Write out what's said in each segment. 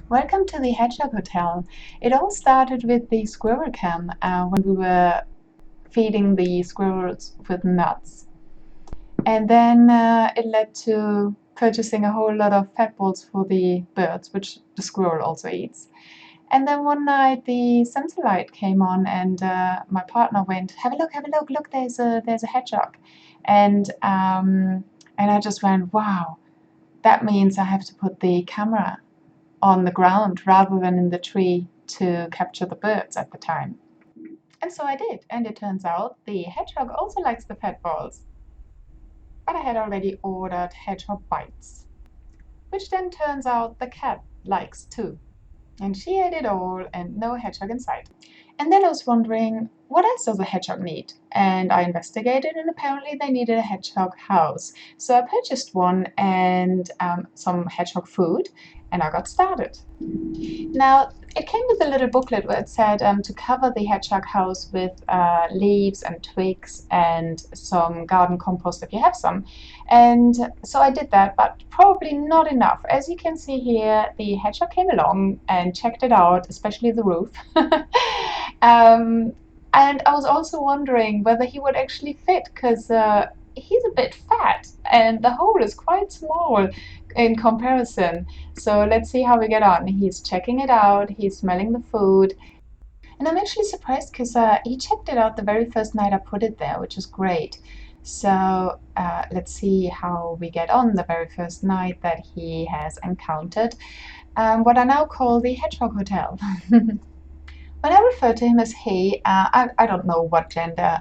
Welcome to the Hedgehog Hotel. It all started with the squirrel cam when we were feeding the squirrels with nuts. And then it led to purchasing a whole lot of fat balls for the birds, which the squirrel also eats. And then one night the sensor light came on and my partner went, have a look, look, there's a hedgehog. And I just went, wow, that means I have to put the camera on the ground rather than in the tree to capture the birds at the time. And so I did, and it turns out the hedgehog also likes the fat balls. But I had already ordered hedgehog bites, which then turns out the cat likes too. And she ate it all and no hedgehog in sight. And then I was wondering, what else does a hedgehog need? And I investigated, and apparently they needed a hedgehog house. So I purchased one and some hedgehog food, and I got started. Now, it came with a little booklet where it said to cover the hedgehog house with leaves and twigs and some garden compost if you have some. And so I did that, but probably not enough. As you can see here, the hedgehog came along and checked it out, especially the roof. And I was also wondering whether he would actually fit, because he's a bit fat and the hole is quite small in comparison. So let's see how we get on. He's checking it out, he's smelling the food, and I'm actually surprised because he checked it out the very first night I put it there, which is great. So let's see how we get on the very first night that he has encountered what I now call the Hedgehog Hotel. When I refer to him as he, I don't know what gender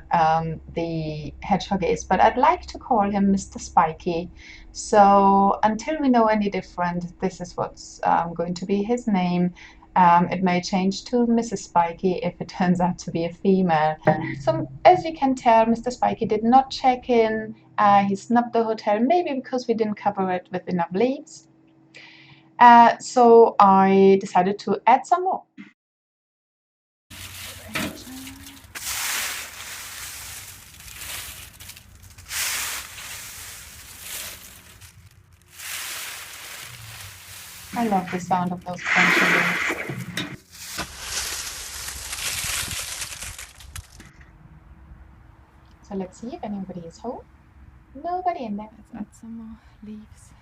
the hedgehog is, but I'd like to call him Mr. Spiky. So until we know any different, this is what's going to be his name. It may change to Mrs. Spiky if it turns out to be a female. So as you can tell, Mr. Spiky did not check in. He snubbed the hotel, maybe because we didn't cover it with enough leaves. So I decided to add some more. I love the sound of those crunchy leaves. So let's see if anybody is home. Nobody in there. Let's add some more leaves.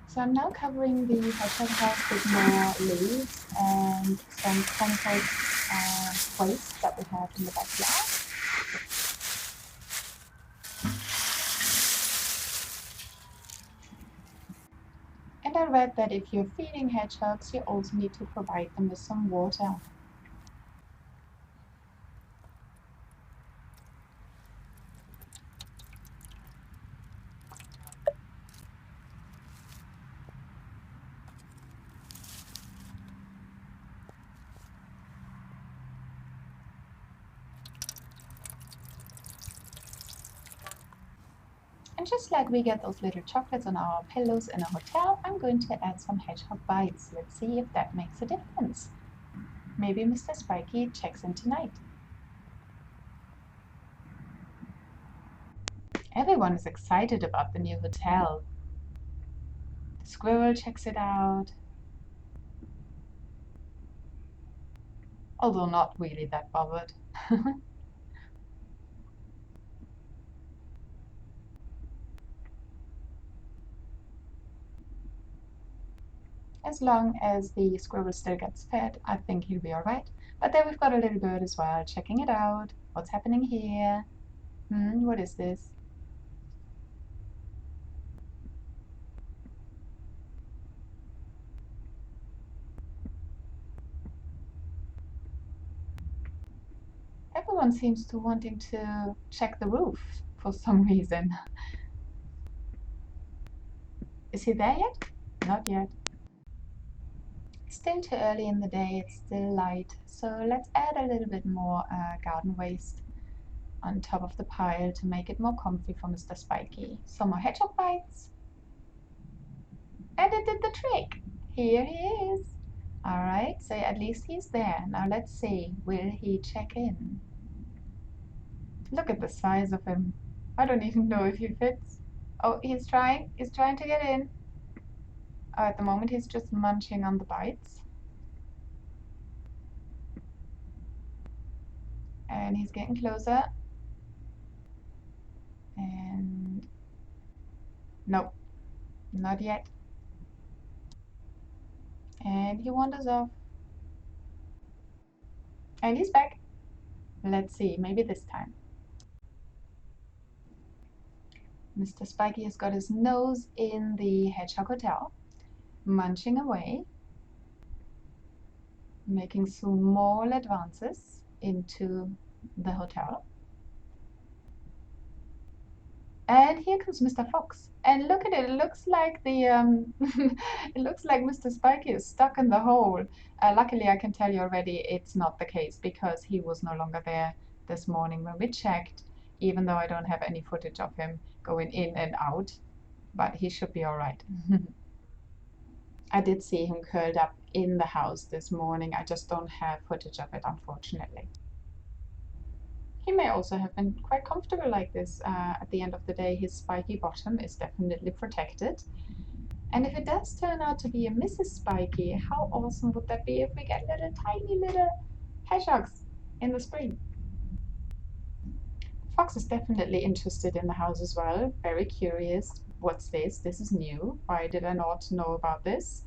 So I'm now covering the hedgehog house with more leaves and some compost waste that we have in the backyard. And I read that if you're feeding hedgehogs, you also need to provide them with some water. And just like we get those little chocolates on our pillows in a hotel, I'm going to add some hedgehog bites. Let's see if that makes a difference. Maybe Mr. Spiky checks in tonight. Everyone is excited about the new hotel. The squirrel checks it out, although not really that bothered. As long as the squirrel still gets fed, I think he'll be alright. But there we've got a little bird as well, checking it out. What's happening here? What is this? Everyone seems to wanting to check the roof for some reason. Is he there yet? Not yet. It's still too early in the day, it's still light, so let's add a little bit more garden waste on top of the pile to make it more comfy for Mr. Spiky. Some more hedgehog bites. And it did the trick. Here he is. Alright, so at least he's there. Now let's see, will he check in? Look at the size of him. I don't even know if he fits. Oh, he's trying to get in. At the moment, he's just munching on the bites. And he's getting closer. And nope, not yet. And he wanders off. And he's back. Let's see, maybe this time. Mr. Spiky has got his nose in the Hedgehog Hotel, munching away, making small advances into the hotel. And here comes Mr. Fox. And look at it, it looks like the it looks like Mr. Spiky is stuck in the hole. Luckily, I can tell you already it's not the case because he was no longer there this morning when we checked, even though I don't have any footage of him going in and out, but he should be all right. I did see him curled up in the house this morning. I just don't have footage of it, unfortunately. He may also have been quite comfortable like this. At the end of the day, his spiky bottom is definitely protected. And if it does turn out to be a Mrs. Spiky, how awesome would that be if we get little tiny little hedgehogs in the spring? Fox is definitely interested in the house as well. Very curious. What's this? This is new. Why did I not know about this?